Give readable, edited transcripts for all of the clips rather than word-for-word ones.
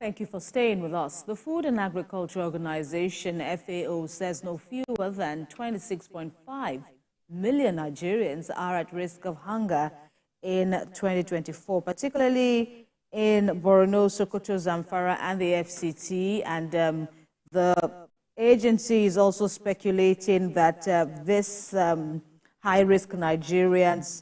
Thank you for staying with us. The Food and Agriculture Organization, FAO, says no fewer than 26.5 million Nigerians are at risk of hunger in 2024, particularly in Borno, Sokoto, Zamfara, and the FCT. And the agency is also speculating that this high-risk Nigerians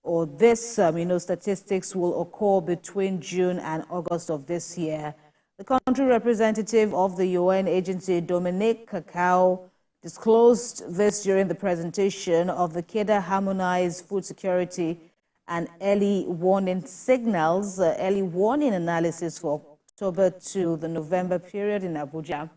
or this, statistics will occur between June and August of this year. The country representative of the UN agency, Dominique Kouacou, disclosed this during the presentation of the Cadre Harmonise Food Security and Early Warning Signals, early warning analysis for October to the November period in Abuja.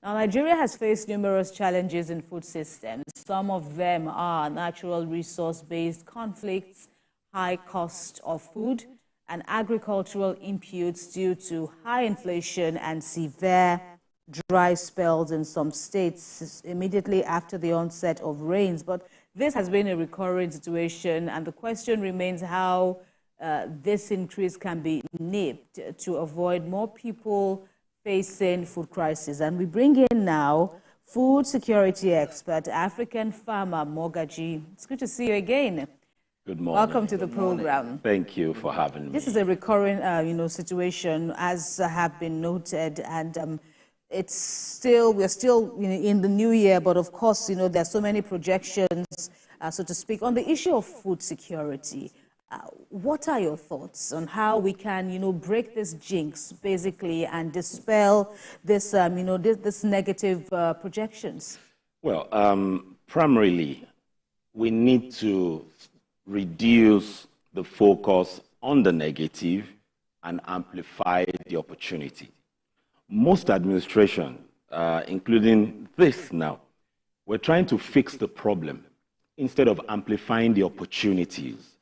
Now, Nigeria has faced numerous challenges in food systems. Some of them are natural resource-based conflicts, high cost of food, and agricultural inputs due to high inflation and severe dry spells in some states immediately after the onset of rains. But this has been a recurring situation, and the question remains how this increase can be nipped to avoid more people facing food crisis. And we bring in now food security expert, African farmer Mogaji. It's good to see you again. Good morning. Welcome to the program. Thank you for having me. This is a recurring, situation, as have been noted, and we're still in the new year. But of course, there's so many projections, so to speak, on the issue of food security. What are your thoughts on how we can, break this jinx, basically, and dispel this, this negative projections? Well, primarily, we need to reduce the focus on the negative and amplify the opportunity. Most administration, including this now, we're trying to fix the problem instead of amplifying the opportunities.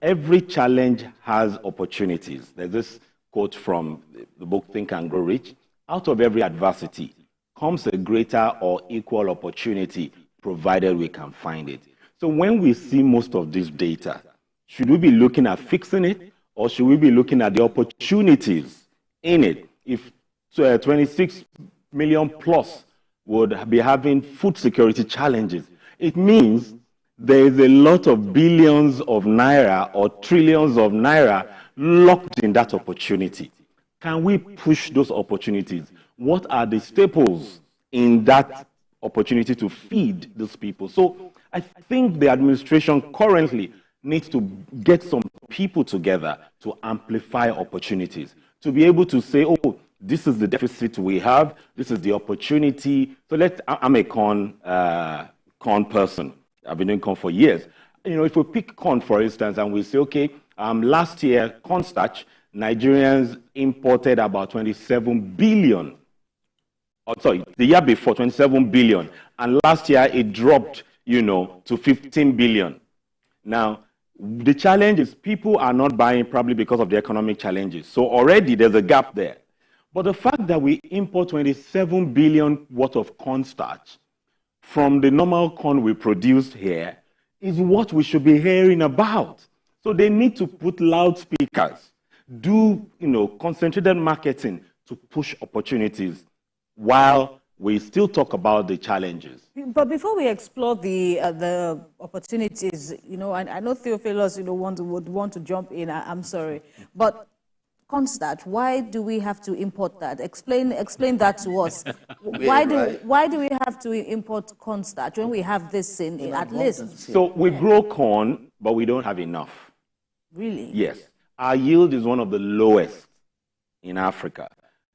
Every challenge has opportunities. There's this quote from the book Think and Grow Rich. Out of every adversity comes a greater or equal opportunity, provided we can find it. So when we see most of this data, should we be looking at fixing it, or should we be looking at the opportunities in it? If 26 million plus would be having food security challenges, it means there is a lot of billions of naira or trillions of naira locked in that opportunity. Can we push those opportunities? What are the staples in that opportunity to feed those people? So I think the administration currently needs to get some people together to amplify opportunities, to be able to say, oh, this is the deficit we have, this is the opportunity. So I'm a corn person. I've been doing corn for years. If we pick corn, for instance, and we say, okay, last year, cornstarch, Nigerians imported about 27 billion. The year before, 27 billion. And last year, it dropped, to 15 billion. Now, the challenge is people are not buying probably because of the economic challenges. So already there's a gap there. But the fact that we import 27 billion worth of cornstarch from the normal corn we produce here is what we should be hearing about. So they need to put loudspeakers, do, concentrated marketing to push opportunities while we still talk about the challenges. But before we explore the opportunities, I know Theophilus, would want to jump in. I'm sorry, but cornstarch, why do we have to import that? Explain that to us. Why do we have to import cornstarch when we have this in at least? So we grow corn, but we don't have enough. Really? Yes. Our yield is one of the lowest in Africa.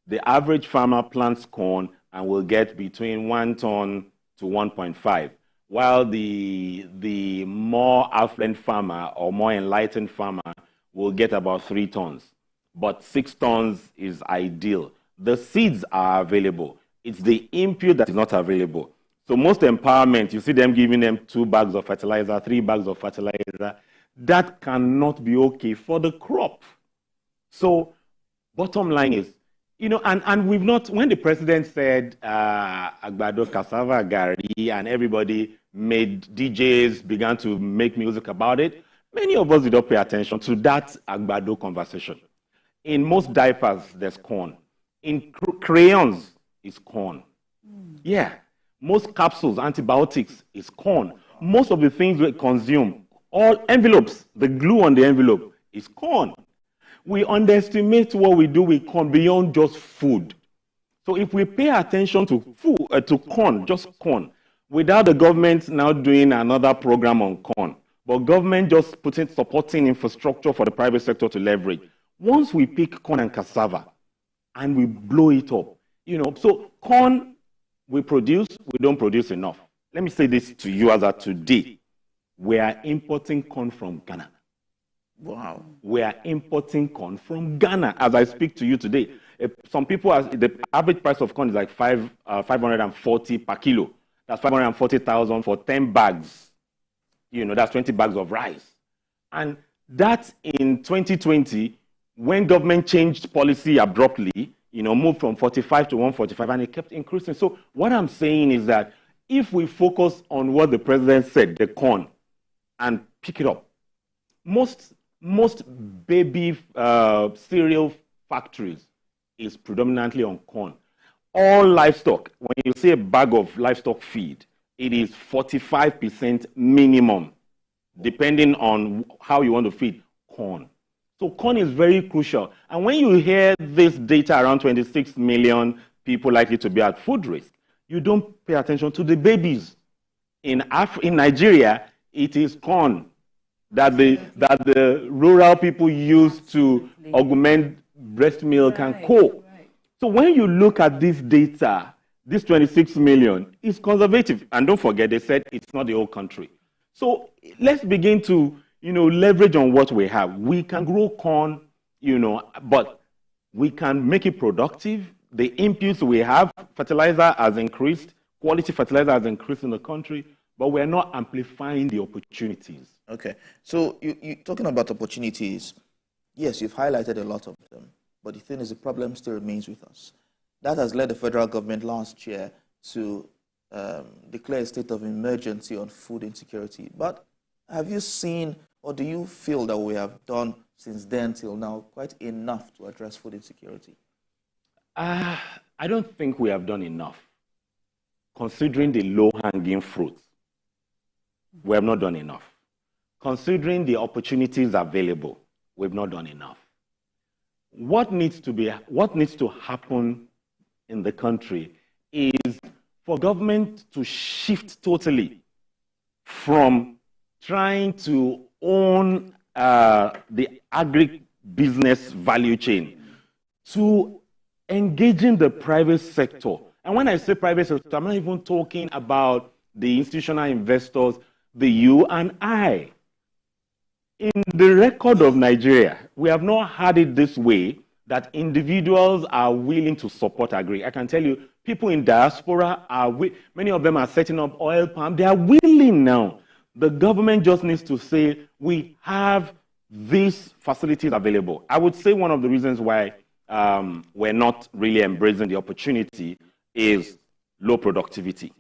The average farmer plants corn and will get between 1 ton to 1.5, while the more affluent farmer or more enlightened farmer will get about 3 tons. But 6 tons is ideal. The seeds are available. It's the input that is not available. So most empowerment, you see them giving them 2 bags of fertilizer, 3 bags of fertilizer. That cannot be okay for the crop. So bottom line is, and we've not, when the president said Agbado, cassava, gari, and everybody made DJs, began to make music about it, many of us did not pay attention to that Agbado conversation. In most diapers, there's corn. In crayons, is corn. Yeah. Most capsules, antibiotics, is corn. Most of the things we consume, all envelopes, the glue on the envelope, is corn. We underestimate what we do with corn beyond just food. So if we pay attention to food, to corn, just corn, without the government now doing another program on corn, but government just supporting infrastructure for the private sector to leverage. Once we pick corn and cassava and we blow it up, so corn we produce, we don't produce enough. Let me say this to you as of today. We are importing corn from Ghana. Wow. We are importing corn from Ghana as I speak to you today. Some people, the average price of corn is like 540 per kilo. That's 540,000 for 10 bags. That's 20 bags of rice. And that in 2020, when government changed policy abruptly, moved from 45 to 145, and it kept increasing. So what I'm saying is that if we focus on what the president said, the corn, and pick it up, most baby cereal factories is predominantly on corn. All livestock, when you see a bag of livestock feed, it is 45% minimum, depending on how you want to feed corn. So corn is very crucial. And when you hear this data around 26 million people likely to be at food risk, you don't pay attention to the babies. In Nigeria, it is corn that the rural people use to augment breast milk and co. So when you look at this data, this 26 million is conservative. And don't forget, they said it's not the whole country. So let's begin to leverage on what we have. We can grow corn, but we can make it productive. The inputs we have, fertilizer has increased, quality fertilizer has increased in the country, but we're not amplifying the opportunities. Okay. So you talking about opportunities, yes, you've highlighted a lot of them, but the thing is the problem still remains with us. That has led the federal government last year to declare a state of emergency on food insecurity. But have you seen, or do you feel that we have done since then till now quite enough to address food insecurity? I don't think we have done enough. Considering the low-hanging fruits, we have not done enough. Considering the opportunities available, we've not done enough. What needs to happen in the country is for government to shift totally from trying to own the agri-business value chain to engaging the private sector. And when I say private sector, I'm not even talking about the institutional investors, the you and I. In the record of Nigeria, we have not had it this way that individuals are willing to support agri. I can tell you, people in diaspora many of them are setting up oil palm. They are willing now. The government just needs to say, we have these facilities available. I would say one of the reasons why we're not really embracing the opportunity is low productivity,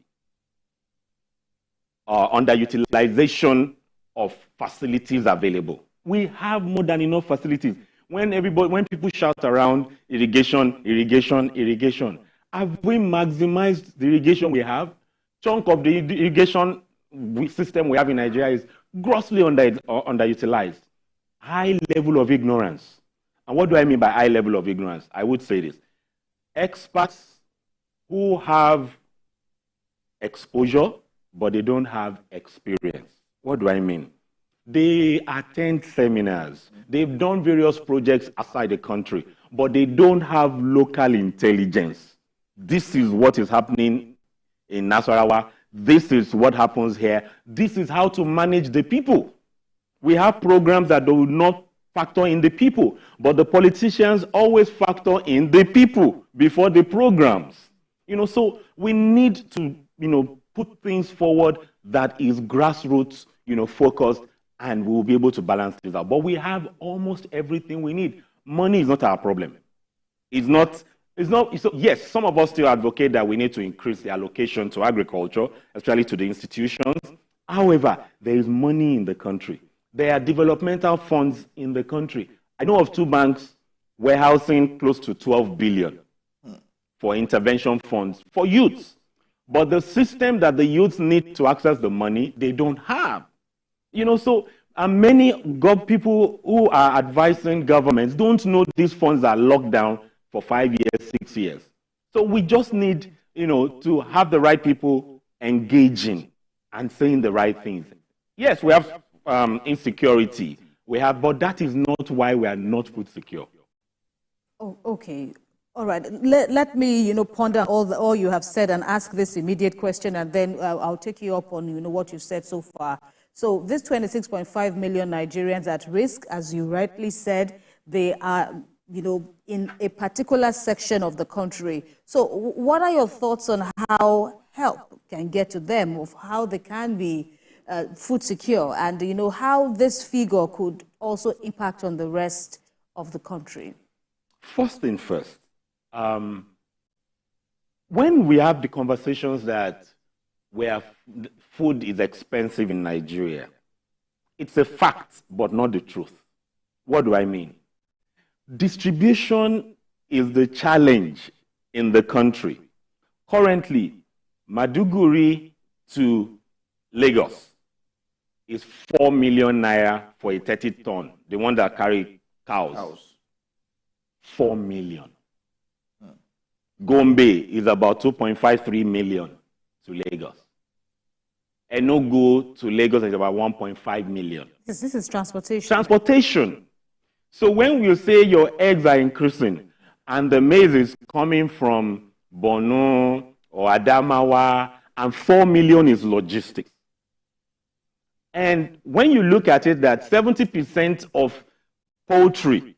underutilization of facilities available. We have more than enough facilities. When people shout around irrigation, irrigation, irrigation, have we maximized the irrigation we have? Chunk of the irrigation system we have in Nigeria is grossly underutilized. High level of ignorance. And what do I mean by high level of ignorance? I would say this. Experts who have exposure, but they don't have experience. What do I mean? They attend seminars. They've done various projects outside the country, but they don't have local intelligence. This is what is happening in Nasarawa. This is what happens here. This is how to manage the people. We have programs that do not factor in the people, but the politicians always factor in the people before the programs. So we need to, put things forward that is grassroots, focused, and we'll be able to balance this out. But we have almost everything we need. Money is not our problem. Yes, some of us still advocate that we need to increase the allocation to agriculture, especially to the institutions. However, there is money in the country. There are developmental funds in the country. I know of 2 banks warehousing close to 12 billion for intervention funds for youths. But the system that the youths need to access the money, they don't have. You know, so many people who are advising governments don't know these funds are locked down for 5 years, 6 years. So we just need, you know, to have the right people engaging and saying the right things. Yes, we have insecurity. But that is not why we are not food secure. Oh, okay. All right. Let me, you know, ponder all you have said and ask this immediate question, and then I'll take you up on, you know, what you've said so far. So this 26.5 million Nigerians at risk, as you rightly said, they are, you know, in a particular section of the country. So what are your thoughts on how help can get to them, of how they can be food secure, and, you know, how this figure could also impact on the rest of the country? First thing first, when we have the conversations that where food is expensive in Nigeria, it's a fact, but not the truth. What do I mean? Distribution is the challenge in the country. Currently, Maiduguri to Lagos is 4 million naira for a 30-ton, the one that carry cows. 4 million. Gombe is about 2.53 million to Lagos. Enugu to Lagos is about 1.5 million. This is transportation. Transportation. So when you say your eggs are increasing and the maize is coming from Borno or Adamawa, and 4 million is logistics. And when you look at it, that 70% of poultry,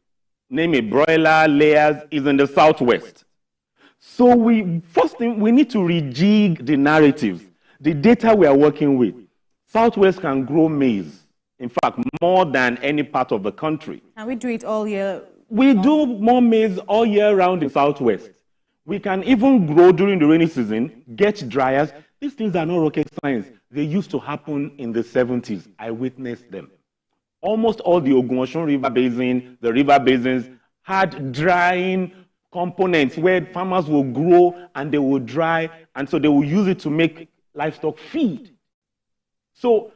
namely broiler, layers, is in the southwest. So first thing, we need to rejig the narratives, the data we are working with. Southwest can grow maize, in fact, more than any part of the country. Can we do it all year? We do more maize all year round in Southwest. We can even grow during the rainy season, get dryers. These things are not rocket science. They used to happen in the 70s. I witnessed them. Almost all the Ogun River Basin, the river basins, had drying components where farmers will grow and they will dry, and so they will use it to make livestock feed. So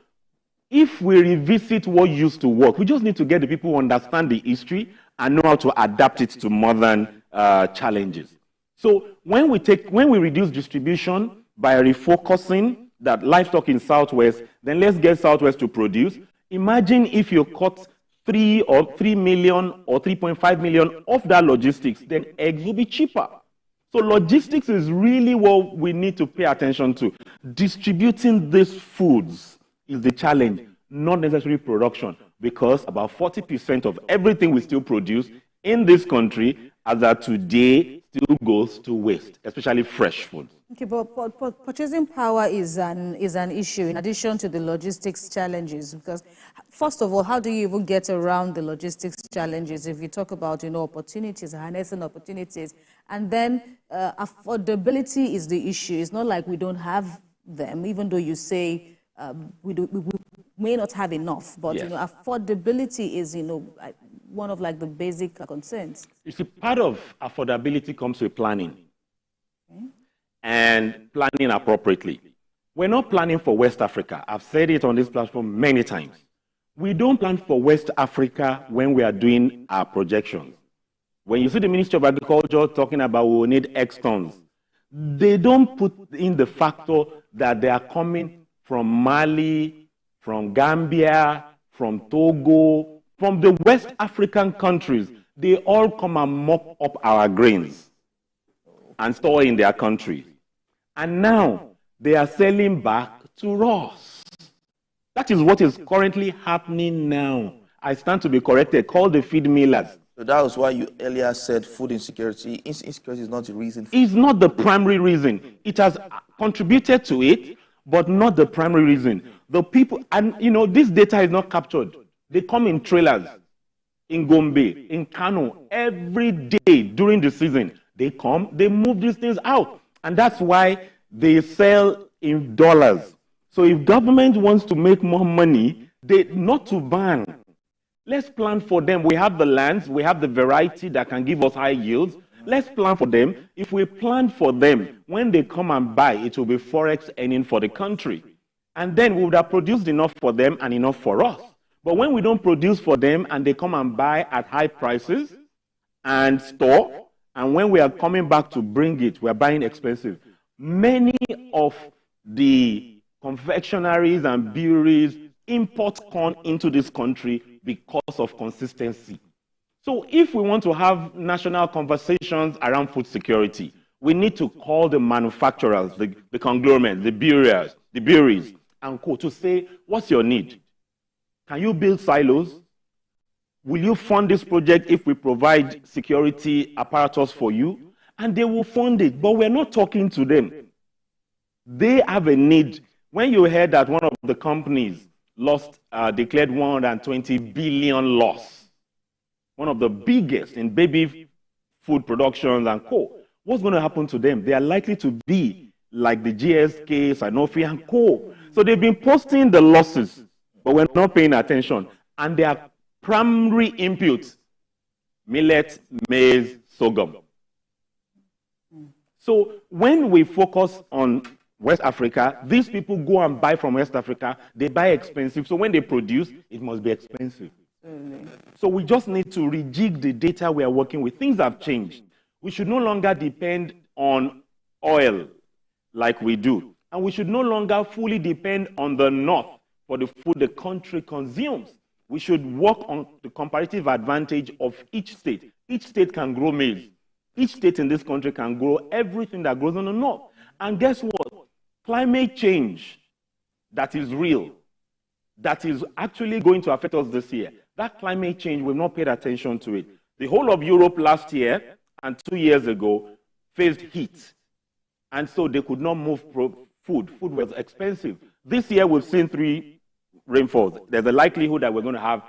if we revisit what used to work, we just need to get the people who understand the history and know how to adapt it to modern challenges. So when we reduce distribution by refocusing that livestock in Southwest, then let's get Southwest to produce. Imagine if you cut 3 million or 3.5 million of that logistics, then eggs will be cheaper. So logistics is really what we need to pay attention to. Distributing these foods is the challenge, not necessarily production, because about 40% of everything we still produce in this country as of today still goes to waste, especially fresh food. Okay, but purchasing power is an issue in addition to the logistics challenges, because first of all, how do you even get around the logistics challenges if you talk about, you know, opportunities, harnessing opportunities, and then affordability is the issue. It's not like we don't have them, even though you say we may not have enough, but yes, you know, affordability is, you know, one of like the basic concerns. You see, part of affordability comes with planning. Okay. And planning appropriately. We're not planning for West Africa. I've said it on this platform many times. We don't plan for West Africa when we are doing our projections. When you see the Ministry of Agriculture talking about we will need X tons, they don't put in the factor that they are coming from Mali, from Gambia, from Togo, from the West African countries. They all come and mop up our grains and store in their countries. And now they are selling back to us. That is what is currently happening now. I stand to be corrected. Call the feed millers. So that was why you earlier said food insecurity. Insecurity is not the reason. It's not the primary reason. It has contributed to it, but not the primary reason. The people, and you know, this data is not captured. They come in trailers, in Gombe, in Kano, every day during the season. They come, they move these things out. And that's why they sell in dollars. So if government wants to make more money, not to ban, Let's plan for them. We have the lands, we have the variety that can give us high yields. Let's plan for them. If we plan for them, when they come and buy, it will be forex earning for the country. And then we would have produced enough for them and enough for us. But when we don't produce for them and they come and buy at high prices and store, and when we are coming back to bring it, we are buying expensive. Many of the confectionaries and breweries import corn into this country because of consistency. So if we want to have national conversations around food security, we need to call the manufacturers, the conglomerates, the breweries, and co to say, what's your need? Can you build silos? Will you fund this project if we provide security apparatus for you? And they will fund it, but we're not talking to them. They have a need. When you heard that one of the companies declared 120 billion loss, one of the biggest in baby food productions and co, what's going to happen to them? They are likely to be like the GSK, Sanofi and co. So they've been posting the losses, but we're not paying attention. And their primary inputs, millet, maize, sorghum. So when we focus on West Africa, these people go and buy from West Africa. They buy expensive. So when they produce, it must be expensive. So we just need to rejig the data we are working with. Things have changed. We should no longer depend on oil like we do. And we should no longer fully depend on the North for the food the country consumes. We should work on the comparative advantage of each state. Each state can grow maize. Each state in this country can grow everything that grows on the North. And guess what? Climate change that is real, that is actually going to affect us this year. That climate change, we've not paid attention to it. The whole of Europe last year and 2 years ago faced heat. And so they could not move food. Food was expensive. This year we've seen 3 rainfalls. There's a likelihood that we're going to have,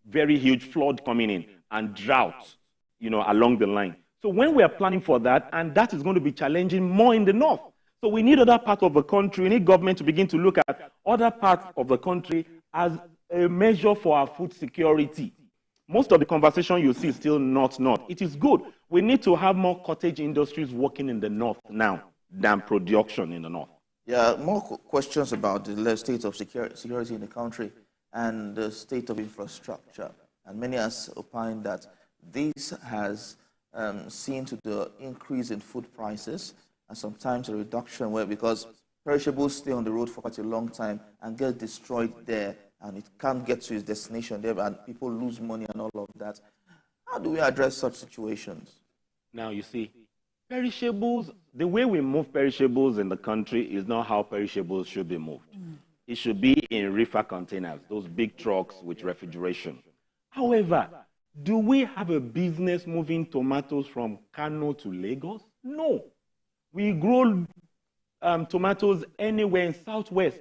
very huge flood coming in and drought, along the line. So when we are planning for that, and that is going to be challenging more in the North. So we need other parts of the country. We need government to begin to look at other parts of the country as a measure for our food security. Most of the conversation you see is still North. It is good. We need to have more cottage industries working in the North now than production in the North. Yeah, more questions about the state of security in the country and the state of infrastructure. And many has opined that this has seen to the increase in food prices and sometimes a reduction because perishables stay on the road for quite a long time and get destroyed there, and it can't get to its destination there, and people lose money and all of that. How do we address such situations? Now, you see, perishables, the way we move perishables in the country is not how perishables should be moved. It should be in reefer containers, those big trucks with refrigeration. However, do we have a business moving tomatoes from Kano to Lagos? No. We grow tomatoes anywhere in Southwest.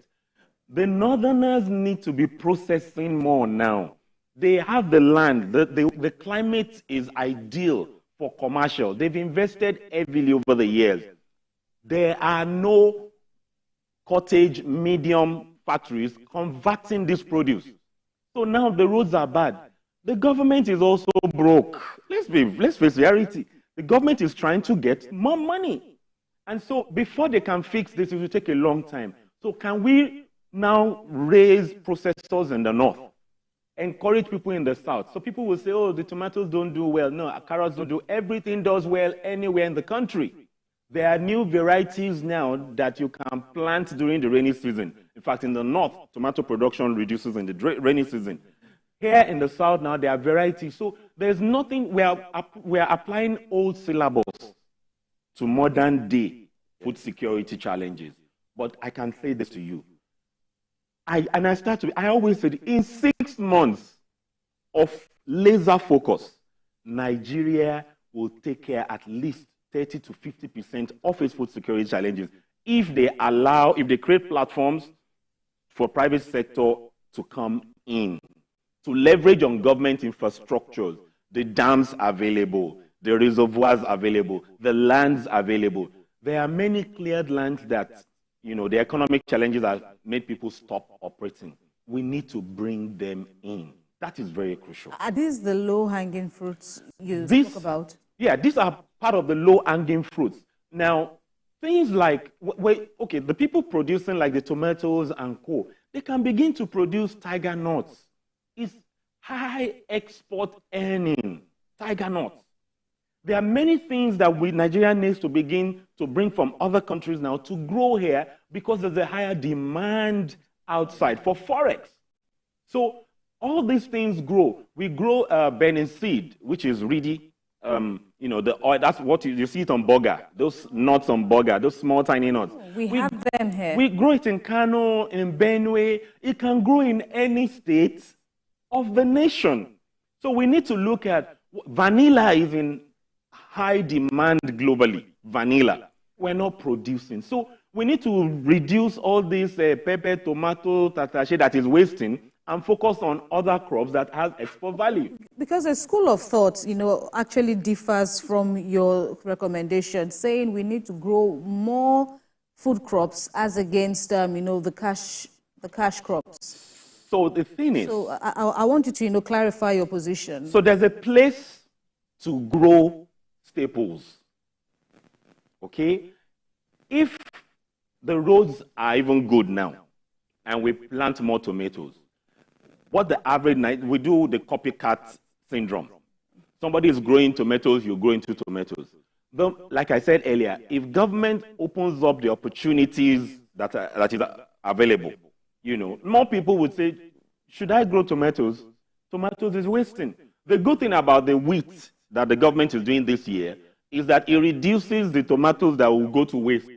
The Northerners need to be processing more now. They have the land. The climate is ideal for commercial. They've invested heavily over the years. There are no cottage medium factories converting this produce. So now the roads are bad. The government is also broke. Let's face reality. The government is trying to get more money. And so before they can fix this, it will take a long time. So can we now raise processors in the North? Encourage people in the South. So people will say, oh, the tomatoes don't do well. No, carrots don't do. Everything does well anywhere in the country. There are new varieties now that you can plant during the rainy season. In fact, in the North, tomato production reduces in the rainy season. Here in the South now, there are varieties. So there's nothing, we are applying old syllabus to modern day food security challenges. But I can say this to you. I always said, in 6 months of laser focus, Nigeria will take care at least 30 to 50% of its food security challenges if they create platforms for private sector to come in, to leverage on government infrastructures, the dams available, the reservoirs available, the lands available. There are many cleared lands that, the economic challenges have made people stop operating. We need to bring them in. That is very crucial. Are these the low-hanging fruits you spoke about? Yeah, these are part of the low-hanging fruits. Now, things like, okay, the people producing like the tomatoes and co, they can begin to produce tiger nuts. It's high export earning, tiger nuts. There are many things that Nigeria needs to begin to bring from other countries now to grow here because there's a higher demand outside for forex. So all these things grow. We grow Benin seed, which is reedy. You know, the oil, that's what you see it on burger. Those nuts on burger, those small tiny nuts. We have them here. We grow it in Kano, in Benue. It can grow in any state of the nation. So we need to look at vanilla is in high demand globally. Vanilla. We're not producing. So we need to reduce all this pepper, tomato, tatache that is wasting and focus on other crops that have export value. Because a school of thought, you know, actually differs from your recommendation, saying we need to grow more food crops as against, you know, the cash crops. So the thing is... So I want you to, you know, clarify your position. So there's a place to grow staples, okay? If the roads are even good now, and we plant more tomatoes, what the average, we do the copycat syndrome. Somebody is growing tomatoes, you grow into tomatoes. But like I said earlier, if government opens up the opportunities that is available, you know, more people would say, should I grow tomatoes? Tomatoes is wasting. The good thing about the wheat that the government is doing this year is that it reduces the tomatoes that will go to waste.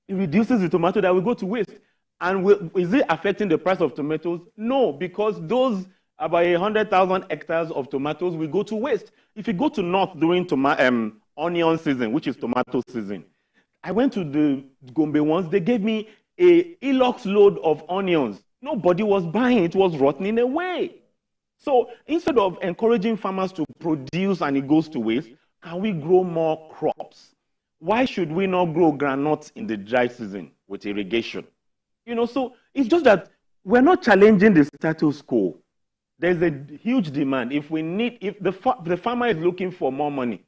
It reduces the tomato that will go to waste. And is it affecting the price of tomatoes? No, because those about 100,000 hectares of tomatoes will go to waste. If you go to North during onion season, which is tomato season, I went to the Gombe once, they gave me a Hilux load of onions. Nobody was buying, it was rotting away. So instead of encouraging farmers to produce and it goes to waste, can we grow more crops? Why should we not grow groundnuts in the dry season with irrigation? You know, so it's just that we're not challenging the status quo. There's a huge demand. If the farmer is looking for more money,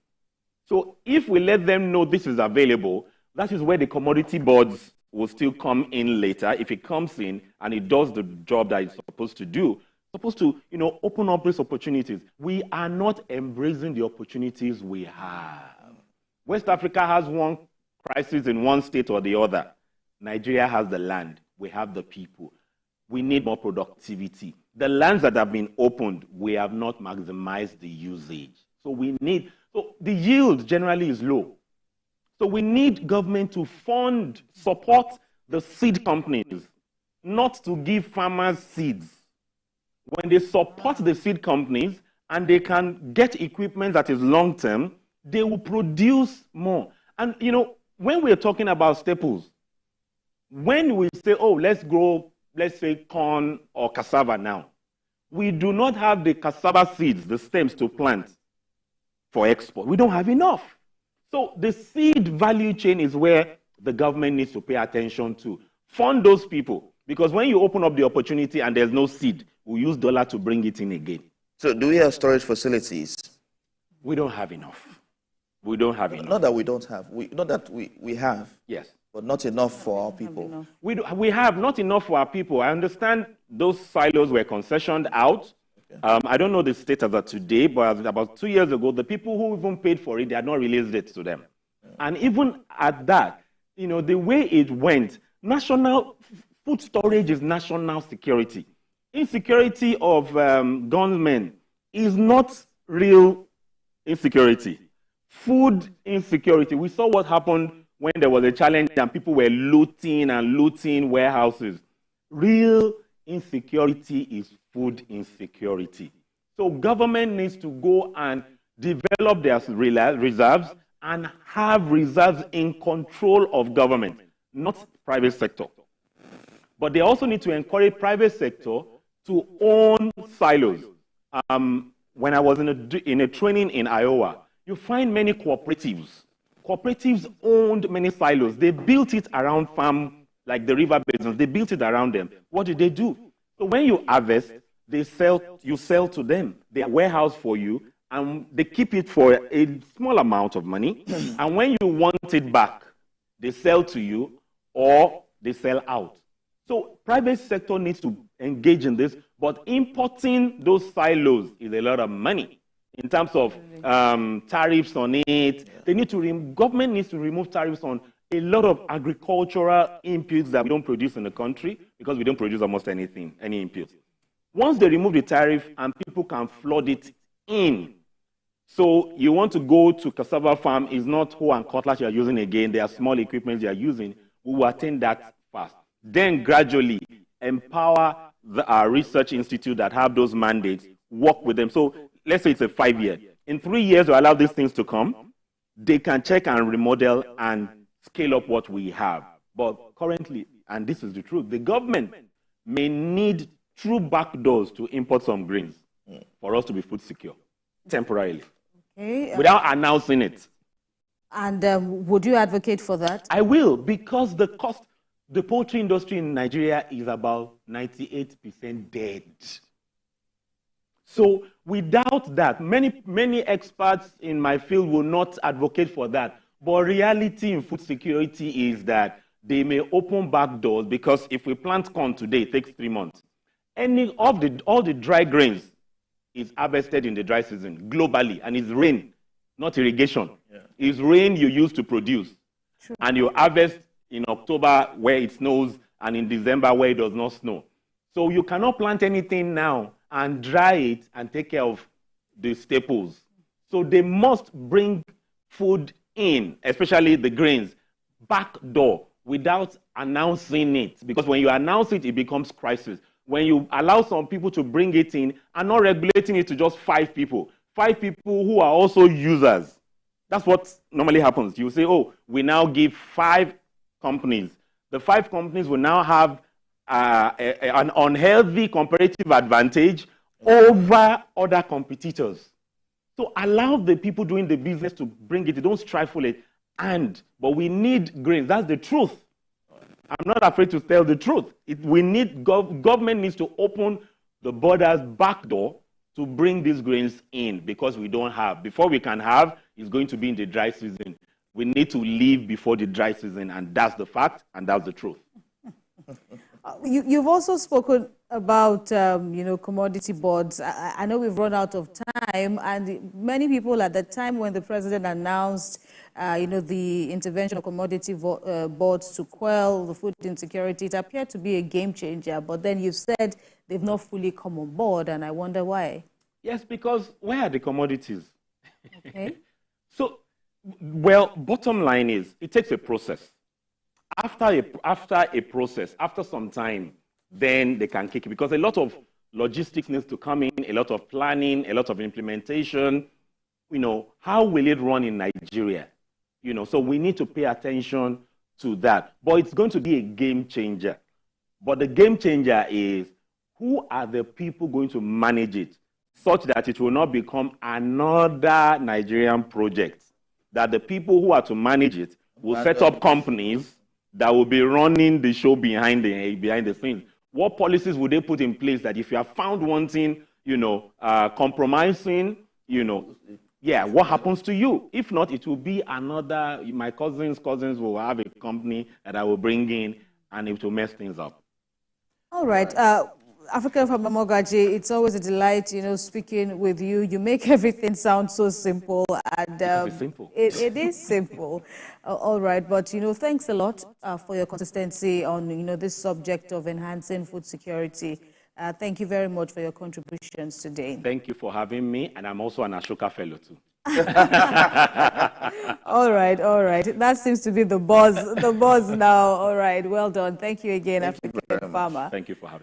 so if we let them know this is available, that is where the commodity boards will still come in later. If it comes in and it does the job that it's supposed to do, supposed to, you know, open up these opportunities. We are not embracing the opportunities we have. West Africa has one crisis in one state or the other. Nigeria has the land. We have the people. We need more productivity. The lands that have been opened, we have not maximized the usage. So the yield generally is low. So we need government to support the seed companies, not to give farmers seeds. When they support the seed companies and they can get equipment that is long-term, they will produce more. And, you know, when we're talking about staples, when we say, oh, let's grow, let's say, corn or cassava now, we do not have the cassava seeds, the stems to plant for export. We don't have enough. So the seed value chain is where the government needs to pay attention to. Fund those people. Because when you open up the opportunity and there's no seed, we use dollar to bring it in again. So do we have storage facilities? We don't have enough. We don't have enough. Not that we don't have. Not that we have. Yes. But not enough for our people. We have not enough for our people. I understand those silos were concessioned out. Okay. I don't know the status of today, but about 2 years ago, the people who even paid for it, they had not released it to them. Yeah. And even at that, you know, the way it went, national food storage is national security. Insecurity of gunmen is not real insecurity. Food insecurity. We saw what happened when there was a challenge and people were looting warehouses. Real insecurity is food insecurity. So government needs to go and develop their reserves and have reserves in control of government, not private sector. But they also need to encourage private sector to own silos. When I was in a training in Iowa, you find many cooperatives. Cooperatives owned many silos. They built it around farm, like the river basins. They built it around them. What did they do? So when you harvest, you sell to them. They warehouse for you, and they keep it for a small amount of money. And when you want it back, they sell to you or they sell out. So private sector needs to engage in this, but importing those silos is a lot of money in terms of tariffs on it. Government needs to remove tariffs on a lot of agricultural inputs that we don't produce in the country, because we don't produce almost anything, any inputs. Once they remove the tariff and people can flood it in, so you want to go to cassava farm, is not hoe and cutlass you are using again, they are small equipment you are using, we will attain that fast. Then gradually empower our research institute that have those mandates, work with them. So let's say it's a 5-year. In 3 years, we allow these things to come. They can check and remodel and scale up what we have. But currently, and this is the truth, the government may need true backdoors to import some grains for us to be food secure, temporarily, without announcing it. And would you advocate for that? I will, because the poultry industry in Nigeria is about 98% dead. So without that, many experts in my field will not advocate for that. But reality in food security is that they may open back doors, because if we plant corn today, it takes 3 months. All the dry grains is harvested in the dry season globally, and it's rain, not irrigation. Yeah. It's rain you use to produce. True. And you harvest in October where it snows, and in December where it does not snow. So you cannot plant anything now and dry it and take care of the staples. So they must bring food in, especially the grains, back door, without announcing it. Because when you announce it, it becomes crisis. When you allow some people to bring it in and not regulating it to just 5 people who are also users, that's what normally happens. You say, oh, we now give 5 companies. The 5 companies will now have an unhealthy comparative advantage over other competitors. So allow the people doing the business to bring it. Don't stifle it. But we need grains. That's the truth. I'm not afraid to tell the truth. Government needs to open the borders back door to bring these grains in, because we don't have. Before we can have, it's going to be in the dry season. We need to leave before the dry season, and that's the fact, and that's the truth. You've also spoken about, commodity boards. I know we've run out of time, and many people at the time when the president announced, the intervention of commodity boards to quell the food insecurity, it appeared to be a game changer. But then you said they've not fully come on board, and I wonder why. Yes, because where are the commodities? Okay. So, well, bottom line is, it takes a process. After a process, after some time, then they can kick it, because a lot of logistics needs to come in, a lot of planning, a lot of implementation. How will it run in Nigeria? So we need to pay attention to that. But it's going to be a game changer. But the game changer is, who are the people going to manage it, such that it will not become another Nigerian project, that the people who are to manage it will set up companies that will be running the show behind the scenes. What policies would they put in place that if you are found wanting, compromising, what happens to you? If not, it will be another, my cousins will have a company that I will bring in, and it will mess things up. All right. African Farmer Mogaji, it's always a delight, speaking with you. You make everything sound so simple, and it is simple. All right, but thanks a lot for your consistency on this subject of enhancing food security. Thank you very much for your contributions today. Thank you for having me, and I'm also an Ashoka fellow too. All right. That seems to be the buzz now. All right, well done. Thank you again, African Farmer. Thank you for having me.